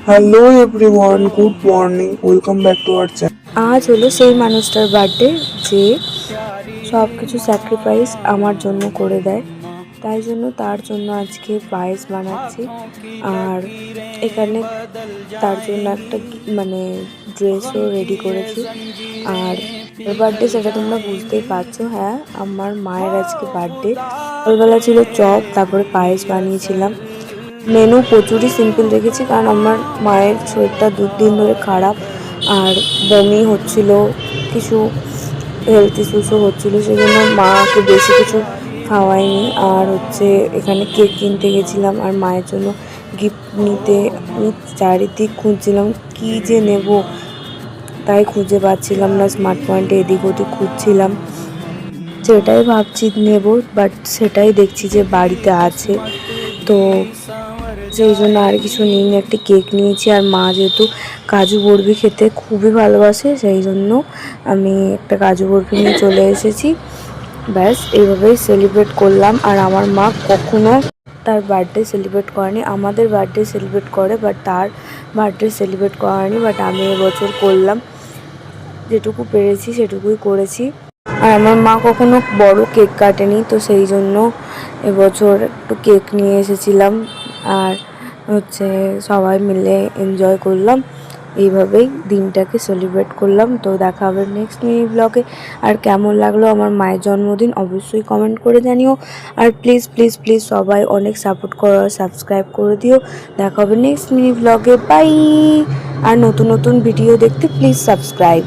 Hello everyone, good morning, welcome back to our channel. আজ হলো সেই মানুষটার বার্থডে যে সব কিছু স্যাক্রিফাইস আমার জন্য করে দেয়, তাই জন্য তার জন্য আজকে পায়েস বানাচ্ছি। আর এখানে তার জন্য একটা ড্রেসও রেডি করেছি। আর বার্থডে সেটা তোমরা বুঝতেই পারছো। হ্যাঁ, আমার মায়ের আজকে বার্থডে। সকালবেলা ছিল চপ, তারপরে পায়েস বানিয়েছিলাম। মেনু প্রচুরই সিম্পল রেখেছি, কারণ আমার মায়ের শরীরটা 2 দিন ধরে খারাপ আর বমি হচ্ছিল, কিছু হেলথ ইস্যুসও হচ্ছিলো, সেই জন্য মাকে বেশি কিছু খাওয়াইনি। আর এখানে কেক কিনতে গেছিলাম আর মায়ের জন্য গিফট নিতে আমি চারিদিক খুঁজছিলাম কি যে নেব, তাই খুঁজে পাচ্ছিলাম না। স্মার্ট পয়েন্টে এদিক ওদিক খুঁজছিলাম, সেটাই ভাবছি নেব, বাট সেটাই দেখছি যে বাড়িতে আছে, তো সেই জন্য আর কিছু নিইনি। একটি কেক নিয়েছি। আর মা যেহেতু কাজু বরফি খেতে খুবই ভালোবাসে, সেই জন্য আমি একটা কাজু বরফি নিয়ে চলে এসেছি। ব্যাস এইভাবেই সেলিব্রেট করলাম। আর আমার মা কখনো তার বার্থডে সেলিব্রেট করেনি, আমাদের বার্থডে সেলিব্রেট করে, বাট তার বার্থডে সেলিব্রেট করেনি। বাট আমি এবছর করলাম, যেটুকু পেরেছি সেটুকুই করেছি। আর আমার মা কখনো বড় কেক কাটেনি, তো সেই জন্য এবছর একটু কেক নিয়ে এসেছিলাম। আর সবাই মিলে এনজয় করলাম, এইভাবেই দিনটাকে সেলিব্রেট করলাম। তো দেখা হবে নেক্সট মিনি ব্লগে। আর কেমন লাগলো আমার মায়ের জন্মদিন অবশ্যই কমেন্ট করে জানিও। আর প্লিজ প্লিজ প্লিজ সবাই অনেক সাপোর্ট করো, সাবস্ক্রাইব করে দিও। দেখা হবে নেক্সট মিনি ব্লগে, বাই। আর নতুন নতুন ভিডিও দেখতে প্লিজ সাবস্ক্রাইব।